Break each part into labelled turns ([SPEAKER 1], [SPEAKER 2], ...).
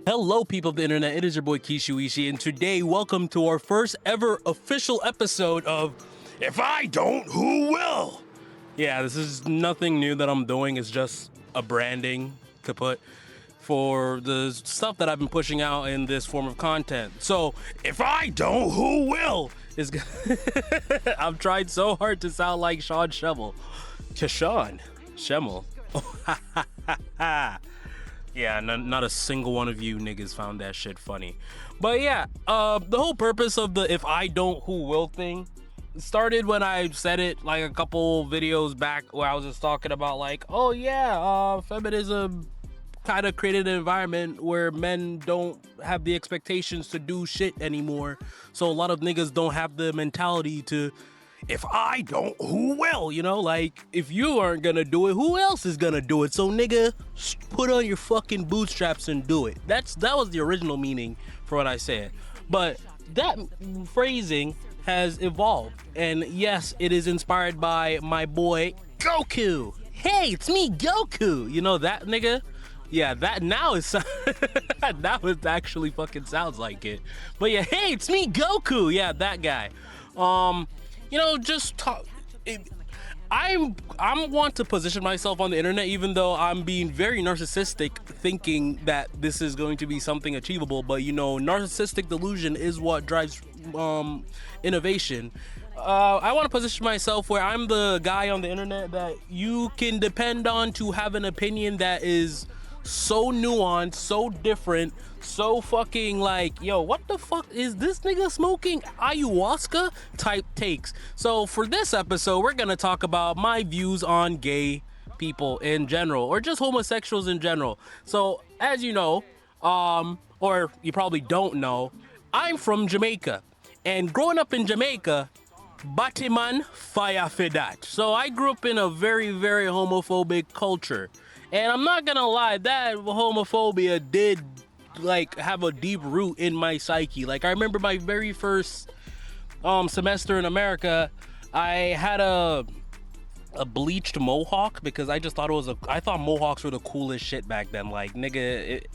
[SPEAKER 1] Hello, people of the internet. It is your boy Kishuishi, and today, welcome to our first ever official episode of If I Don't, Who Will? Yeah, this is nothing new that I'm doing. It's just a branding to put for the stuff that I've been pushing out in this form of content. So, if I don't, who will? I've tried so hard to sound like Sean Schemmel. Sean Schemmel. Yeah, not a single one of you niggas found that shit funny. But yeah, the whole purpose of the if I don't, who will thing started when I said it like a couple videos back where I was just talking about like, oh yeah, feminism kind of created an environment where men don't have the expectations to do shit anymore. So a lot of niggas don't have the mentality to, if I don't, who will? You know, like, if you aren't gonna do it, who else is gonna do it? So, nigga, put on your fucking bootstraps and do it. That was the original meaning for what I said. But that phrasing has evolved. And yes, it is inspired by my boy, Goku. Hey, it's me, Goku. You know that nigga? Yeah, that now is now it actually fucking sounds like it. But yeah, hey, it's me, Goku. Yeah, that guy. You know, just talk. I'm want to position myself on the internet, even though I'm being very narcissistic, thinking that this is going to be something achievable. But you know, narcissistic delusion is what drives innovation. I want to position myself where I'm the guy on the internet that you can depend on to have an opinion that is so nuanced, so different, so fucking like, yo, what the fuck is this nigga smoking ayahuasca type takes. So for this episode, we're gonna talk about my views on gay people in general, or just homosexuals in general. So as you know, or you probably don't know, I'm from Jamaica, and growing up in Jamaica, Batiman fire for that. So I grew up in a very, very homophobic culture. And I'm not gonna lie, that homophobia did like have a deep root in my psyche. Like I remember my very first semester in America, I had a bleached mohawk because I just thought I thought mohawks were the coolest shit back then. Like nigga,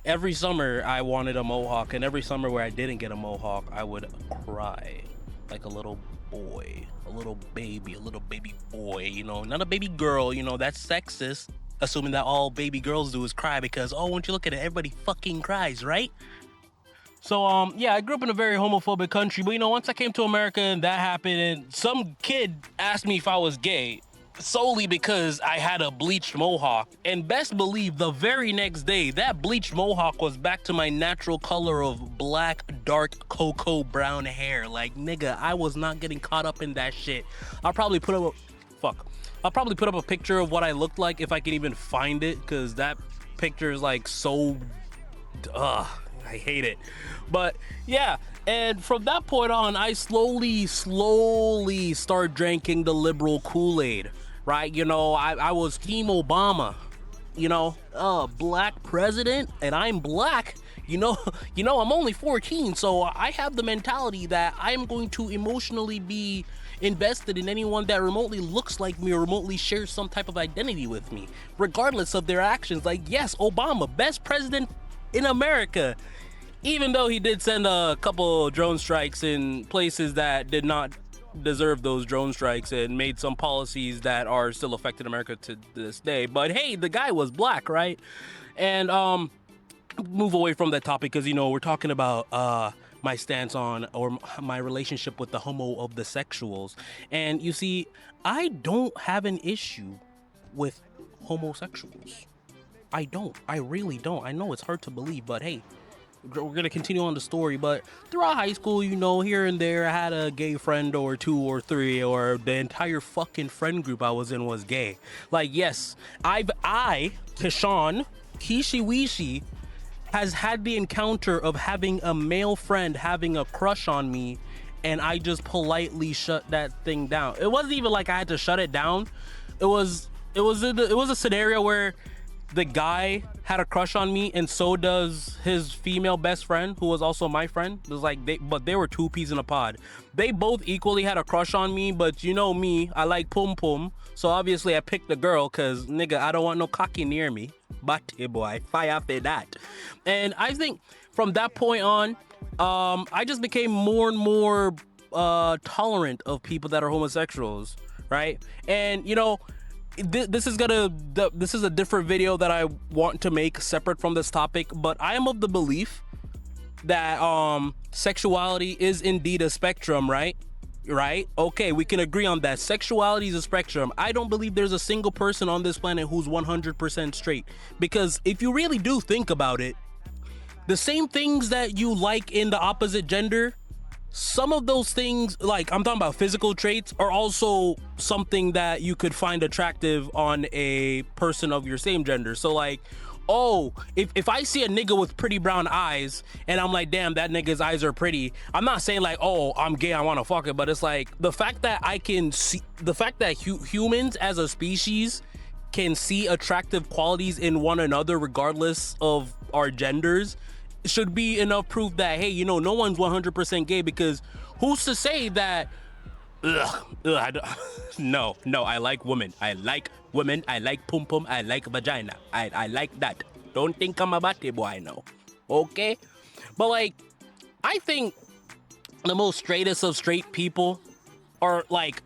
[SPEAKER 1] every summer I wanted a mohawk, and every summer where I didn't get a mohawk, I would cry like a little boy, a little baby boy, you know, not a baby girl, you know, that's sexist. Assuming that all baby girls do is cry because, oh, won't you look at it, everybody fucking cries, right? So, yeah, I grew up in a very homophobic country, but, you know, once I came to America and that happened, and some kid asked me if I was gay, solely because I had a bleached mohawk, and best believe the very next day, that bleached mohawk was back to my natural color of black, dark, cocoa brown hair. Like, nigga, I was not getting caught up in that shit. I'll probably put up a picture of what I looked like if I can even find it, because that picture is like so, I hate it. But yeah, and from that point on, I slowly start drinking the liberal Kool-Aid, right? You know, I was Team Obama, you know, black president, and I'm black. You know, I'm only 14, so I have the mentality that I'm going to emotionally be invested in anyone that remotely looks like me or remotely shares some type of identity with me, regardless of their actions. Like, yes, Obama, best president in America, even though he did send a couple drone strikes in places that did not deserve those drone strikes and made some policies that are still affecting America to this day. But hey, the guy was black, right? And move away from that topic because, you know, we're talking about my stance on, or my relationship with the homo of the sexuals. And you see, I don't have an issue with homosexuals. I really don't. I know it's hard to believe, but hey, we're gonna continue on the story. But throughout high school, you know, here and there, I had a gay friend or two or three, or the entire fucking friend group I was in was gay. Like, yes, Kishan, Kishiwishi, has had the encounter of having a male friend having a crush on me, and I just politely shut that thing down. It wasn't even like I had to shut it down. It was a scenario where the guy had a crush on me, and so does his female best friend, who was also my friend. It was like they were two peas in a pod. They both equally had a crush on me, but you know me, I like pum pum, so obviously I picked the girl, cause nigga, I don't want no cocky near me. Batty boy, fire for that. And I think from that point on, I just became more and more tolerant of people that are homosexuals, right? And you know, this is a different video that I want to make separate from this topic, but I am of the belief that sexuality is indeed a spectrum, right? Okay, we can agree on that. Sexuality is a spectrum. I don't believe there's a single person on this planet who's 100% straight, because if you really do think about it, the same things that you like in the opposite gender, some of those things, like I'm talking about physical traits, are also something that you could find attractive on a person of your same gender. So like, oh, if I see a nigga with pretty brown eyes and I'm like, damn, that nigga's eyes are pretty, I'm not saying like, oh, I'm gay, I want to fuck it, but it's like the fact that I can see, the fact that humans as a species can see attractive qualities in one another regardless of our genders should be enough proof that, hey, you know, no one's 100% gay, because who's to say that no, I like women. I like pum pum, I like vagina. I like that. Don't think I'm a batty boy now. Okay? But like, I think the most straightest of straight people are like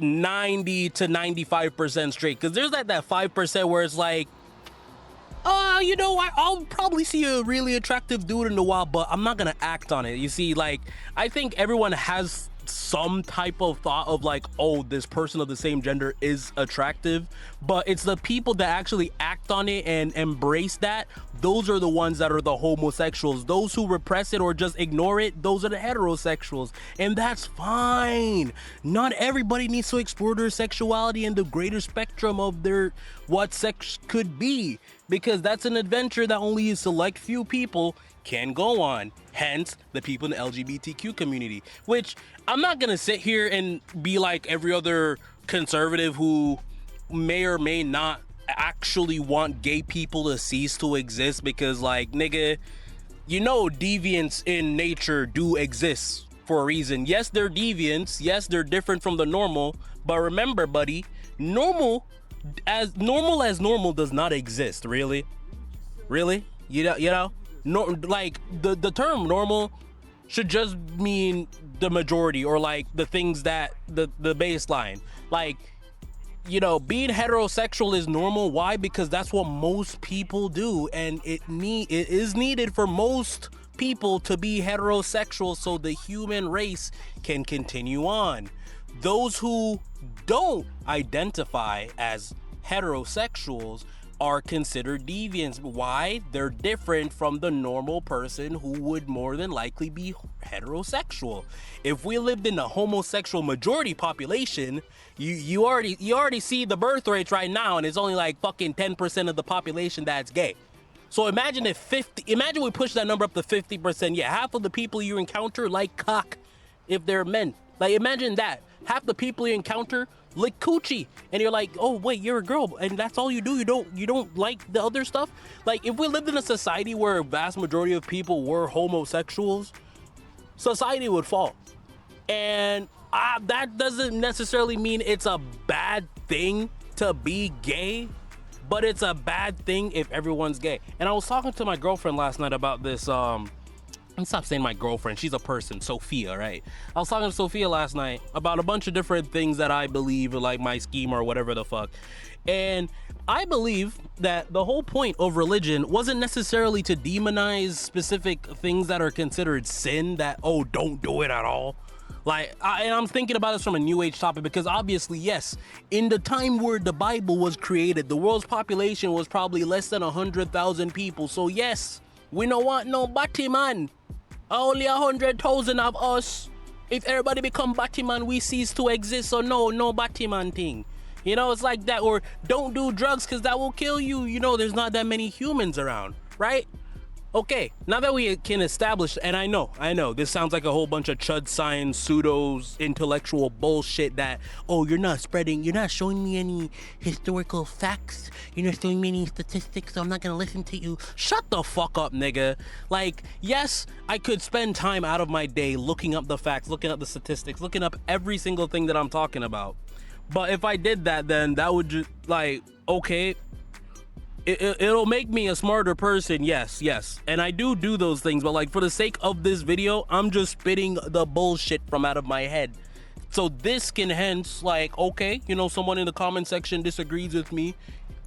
[SPEAKER 1] 90 to 95% straight. Because there's like that 5% where it's like, you know, I'll probably see a really attractive dude in a while, but I'm not gonna act on it. You see, like, I think everyone has some type of thought of like, oh, this person of the same gender is attractive, but it's the people that actually act on it and embrace that, those are the ones that are the homosexuals. Those who repress it or just ignore it, those are the heterosexuals, and that's fine. Not everybody needs to explore their sexuality and the greater spectrum of their what sex could be, because that's an adventure that only a select few people can go on, hence the people in the LGBTQ community. Which I'm not gonna sit here and be like every other conservative who may or may not actually want gay people to cease to exist, because like, nigga, you know, deviants in nature do exist for a reason. Yes, they're deviants, yes, they're different from the normal, but remember, buddy, normal does not exist. Really, you know, no, like the term normal should just mean the majority, or like the things that the baseline. Like, you know, being heterosexual is normal. Why? Because that's what most people do, and it is needed for most people to be heterosexual so the human race can continue on. Those who don't identify as heterosexuals are considered deviants. Why? They're different from the normal person who would more than likely be heterosexual. If we lived in a homosexual majority population, you already see the birth rates right now, and it's only like fucking 10% of the population that's gay. So imagine we push that number up to 50%. Yeah, half of the people you encounter like cock if they're men. Like, imagine that. Half the people you encounter lick coochie, and you're like, oh wait, you're a girl, and that's all you do. You don't like the other stuff. Like, if we lived in a society where a vast majority of people were homosexuals, society would fall. And that doesn't necessarily mean it's a bad thing to be gay, but it's a bad thing if everyone's gay. And I was talking to my girlfriend last night about this. Stop saying my girlfriend, she's a person, Sophia, right? I was talking to Sophia last night about a bunch of different things that I believe are like my scheme or whatever the fuck. And I believe that the whole point of religion wasn't necessarily to demonize specific things that are considered sin, that, oh, don't do it at all. Like, and I'm thinking about this from a new age topic, because obviously, yes, in the time where the Bible was created, the world's population was probably less than 100,000 people. So yes, we don't want no Batman. Only 100,000 of us. If everybody become Batman, we cease to exist. So no Batman thing. You know, it's like that. Or don't do drugs because that will kill you. You know, there's not that many humans around, right? Okay, now that we can establish, and I know, this sounds like a whole bunch of chud science, pseudos, intellectual bullshit that, oh, you're not showing me any historical facts, you're not showing me any statistics, so I'm not gonna listen to you. Shut the fuck up, nigga. Like, yes, I could spend time out of my day looking up the facts, looking up the statistics, looking up every single thing that I'm talking about. But if I did that, then that would just, like, okay, it'll make me a smarter person. Yes, and I do those things, but like for the sake of this video, I'm just spitting the bullshit from out of my head. So this can hence, like, okay, you know, someone in the comment section disagrees with me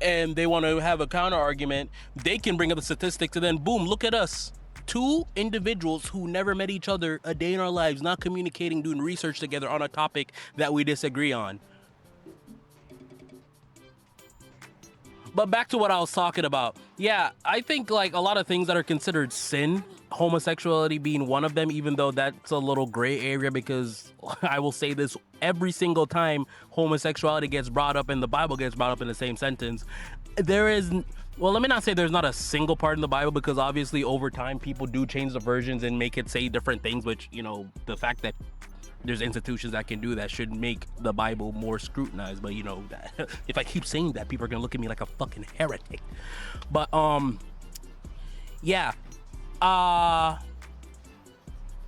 [SPEAKER 1] and they want to have a counter argument, they can bring up the statistics, and then boom, look at us. Two individuals who never met each other a day in our lives, not communicating, doing research together on a topic that we disagree on. But back to what I was talking about. Yeah, I think like a lot of things that are considered sin, homosexuality being one of them, even though that's a little gray area, because I will say this every single time homosexuality gets brought up and the Bible gets brought up in the same sentence. There is, well, let me not say there's not a single part in the Bible, because obviously over time people do change the versions and make it say different things, which, you know, the fact that there's institutions that can do that should make the Bible more scrutinized. But you know, that, if I keep saying that, people are gonna look at me like a fucking heretic. But yeah,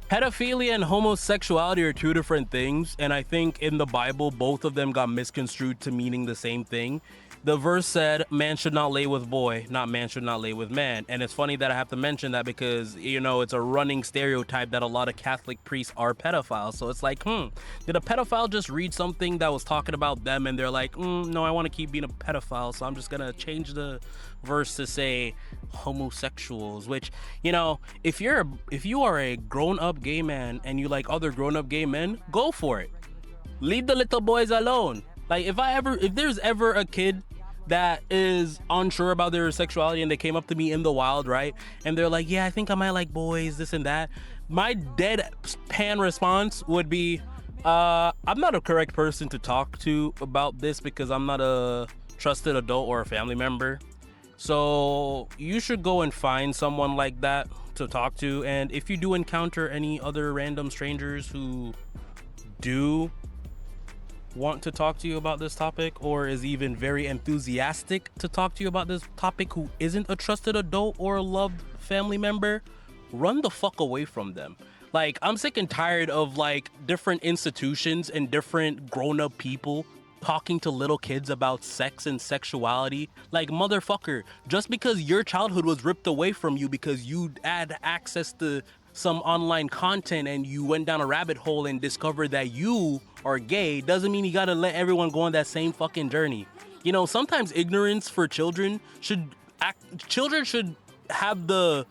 [SPEAKER 1] pedophilia and homosexuality are two different things, and I think in the Bible both of them got misconstrued to meaning the same thing. The verse said, man should not lay with boy, not man should not lay with man. And it's funny that I have to mention that because, you know, it's a running stereotype that a lot of Catholic priests are pedophiles. So it's like, did a pedophile just read something that was talking about them and they're like, no, I want to keep being a pedophile, so I'm just going to change the verse to say homosexuals, which, you know, if you are a grown-up gay man and you like other grown-up gay men, go for it. Leave the little boys alone. Like if there's ever a kid that is unsure about their sexuality and they came up to me in the wild, right, and they're like, yeah, I think I might like boys, this and that, my deadpan response would be, I'm not a correct person to talk to about this because I'm not a trusted adult or a family member. So you should go and find someone like that to talk to. And if you do encounter any other random strangers who do want to talk to you about this topic, or is even very enthusiastic to talk to you about this topic, who isn't a trusted adult or a loved family member, run the fuck away from them. Like, I'm sick and tired of like different institutions and different grown-up people talking to little kids about sex and sexuality. Like, motherfucker, just because your childhood was ripped away from you because you had access to some online content and you went down a rabbit hole and discovered that you are gay, doesn't mean you gotta let everyone go on that same fucking journey. You know, sometimes ignorance for children should have the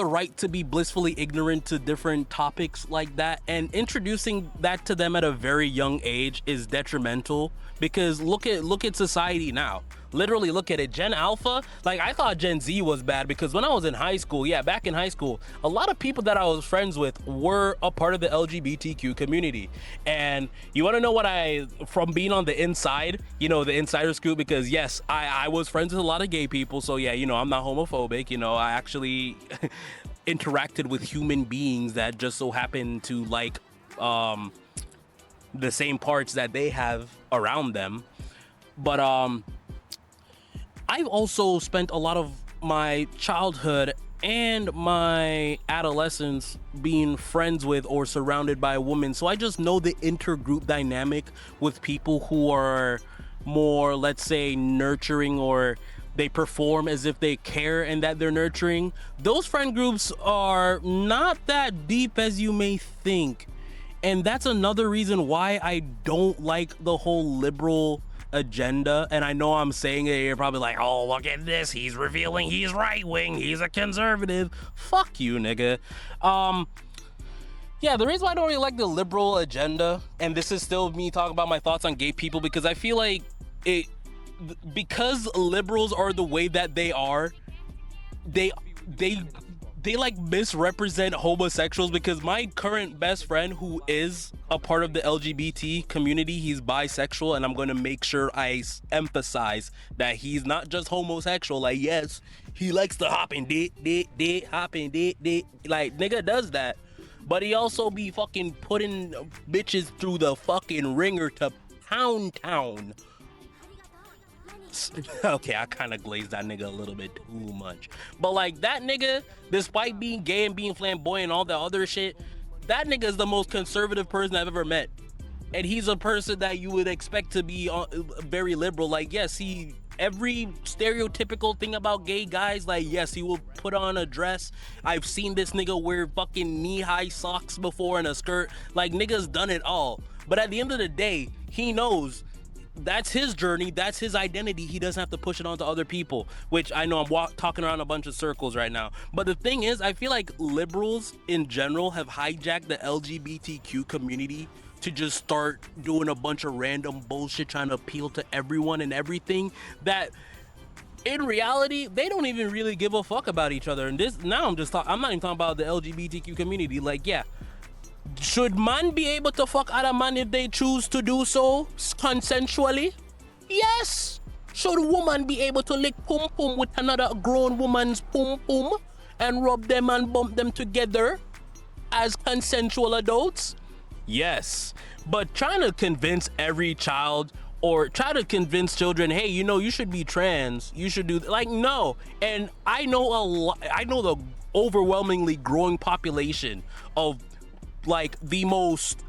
[SPEAKER 1] right to be blissfully ignorant to different topics like that, and introducing that to them at a very young age is detrimental, because look at society now. Literally look at it. Gen Alpha, like, I thought Gen Z was bad because when I was in high school, back in high school, a lot of people that I was friends with were a part of the LGBTQ community. And you want to know what from being on the inside, you know, the insider scoop, because yes, I was friends with a lot of gay people. So yeah, you know, I'm not homophobic. You know, I actually interacted with human beings that just so happen to like the same parts that they have around them. But I've also spent a lot of my childhood and my adolescence being friends with or surrounded by women. So I just know the intergroup dynamic with people who are more, let's say, nurturing, or they perform as if they care and that they're nurturing. Those friend groups are not that deep as you may think. And that's another reason why I don't like the whole liberal agenda. And I know I'm saying it, you're probably like, oh, look at this, he's revealing he's right-wing, he's a conservative. Fuck you, nigga. Yeah, the reason why I don't really like the liberal agenda, and this is still me talking about my thoughts on gay people, because I feel like because liberals are the way that they are, they like misrepresent homosexuals. Because my current best friend, who is a part of the LGBT community, he's bisexual, and I'm going to make sure I emphasize that he's not just homosexual. Like, yes, he likes to hop and dick, like, nigga does that, but he also be fucking putting bitches through the fucking ringer to Pound Town. Okay, I kind of glazed that nigga a little bit too much. But like, that nigga, despite being gay and being flamboyant and all that other shit, that nigga is the most conservative person I've ever met. And he's a person that you would expect to be very liberal. Like, yes, he every stereotypical thing about gay guys. Like, yes, he will put on a dress. I've seen this nigga wear fucking knee-high socks before and a skirt. Like, nigga's done it all. But at the end of the day, he knows that's his journey, that's his identity. He doesn't have to push it onto other people, which I know I'm talking around a bunch of circles right now. But the thing is, I feel like liberals in general have hijacked the LGBTQ community to just start doing a bunch of random bullshit trying to appeal to everyone and everything that in reality they don't even really give a fuck about each other. And this, now I'm not even talking about the LGBTQ community. Like, yeah, should man be able to fuck other man if they choose to do so consensually? Yes. Should woman be able to lick pum pum with another grown woman's pum pum and rub them and bump them together as consensual adults? Yes. But trying to convince every child or try to convince children, hey, you know, you should be trans, you should do, like, no. And I know the overwhelmingly growing population of like the most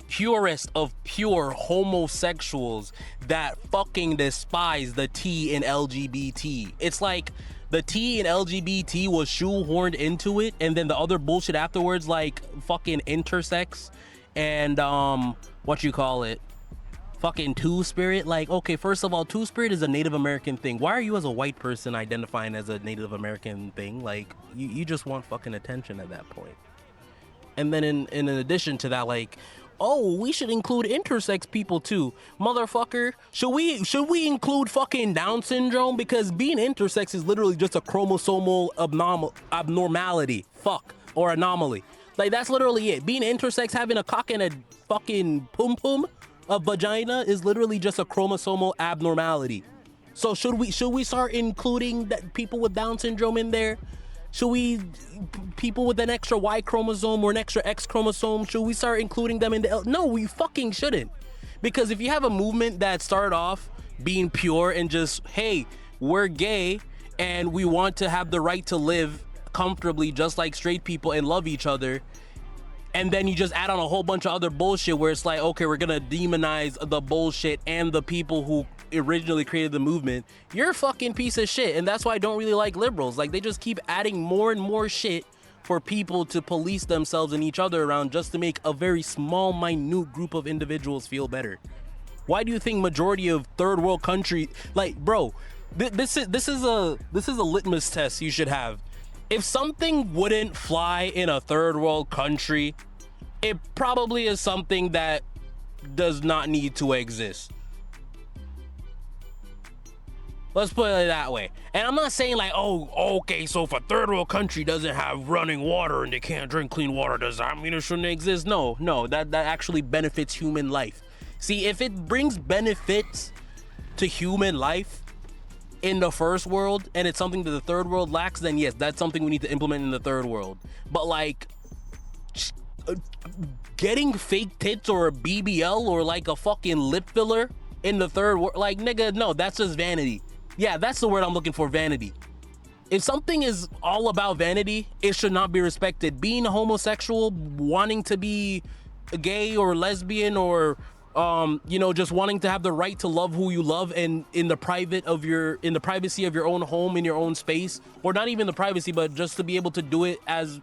[SPEAKER 1] purest of pure homosexuals that fucking despise the T in LGBT. It's like the T in LGBT was shoehorned into it, and then the other bullshit afterwards, like fucking intersex and what you call it, fucking two-spirit. Like, okay, first of all, two-spirit is a Native American thing. Why are you as a white person identifying as a Native American thing? Like, you just want fucking attention at that point. And then in addition to that, like, oh, we should include intersex people too. Motherfucker, should we include fucking Down syndrome? Because being intersex is literally just a chromosomal abnormality. Fuck. Or anomaly. Like, that's literally it. Being intersex, having a cock and a fucking pum-pum, a vagina, is literally just a chromosomal abnormality. So should we start including that people with Down syndrome in there? Should we, people with an extra Y chromosome or an extra X chromosome, should we start including them in the No, we fucking shouldn't. Because if you have a movement that started off being pure and just, hey, we're gay and we want to have the right to live comfortably just like straight people and love each other, and then you just add on a whole bunch of other bullshit where it's like, okay, we're gonna demonize the bullshit and the people who originally created the movement, you're a fucking piece of shit. And that's why I don't really like liberals. Like, they just keep adding more and more shit for people to police themselves and each other around just to make a very small, minute group of individuals feel better. Why do you think majority of third world country, like, bro, this is a litmus test you should have. If something wouldn't fly in a third world country, it probably is something that does not need to exist. Let's put it that way. And I'm not saying like, oh, okay, so if a third world country doesn't have running water and they can't drink clean water, does that mean it shouldn't exist? No, that actually benefits human life. See, if it brings benefits to human life in the first world and it's something that the third world lacks, then yes, that's something we need to implement in the third world. But like, getting fake tits or a BBL or like a fucking lip filler in the third world, like, nigga, no, that's just vanity. Yeah, that's the word I'm looking for, vanity. If something is all about vanity, it should not be respected. Being homosexual, wanting to be gay or lesbian, or you know, just wanting to have the right to love who you love and in the privacy of your own home, in your own space, or not even the privacy, but just to be able to do it as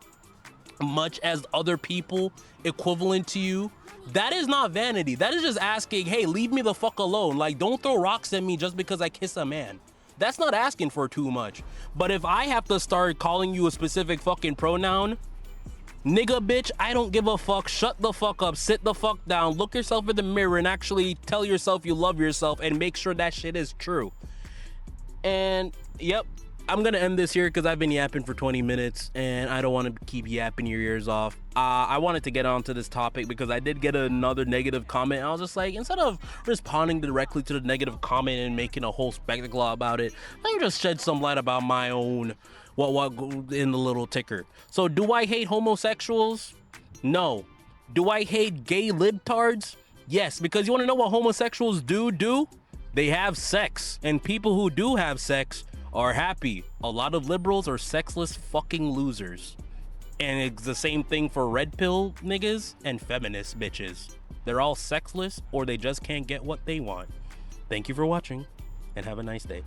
[SPEAKER 1] much as other people equivalent to you, that is not vanity. That is just asking, hey, leave me the fuck alone. Like, don't throw rocks at me just because I kiss a man. That's not asking for too much. But if I have to start calling you a specific fucking pronoun, nigga, bitch, I don't give a fuck. Shut the fuck up. Sit the fuck down. Look yourself in the mirror and actually tell yourself you love yourself and make sure that shit is true. And yep, I'm gonna end this here because I've been yapping for 20 minutes and I don't want to keep yapping your ears off. I wanted to get onto this topic because I did get another negative comment. I was just like, instead of responding directly to the negative comment and making a whole spectacle about it, let me just shed some light about my own what in the little ticker. So, do I hate homosexuals? No. Do I hate gay libtards? Yes, because you want to know what homosexuals do? They have sex, and people who do have sex are happy. A lot of liberals are sexless fucking losers. And it's the same thing for red pill niggas and feminist bitches. They're all sexless or they just can't get what they want. Thank you for watching. and have a nice day.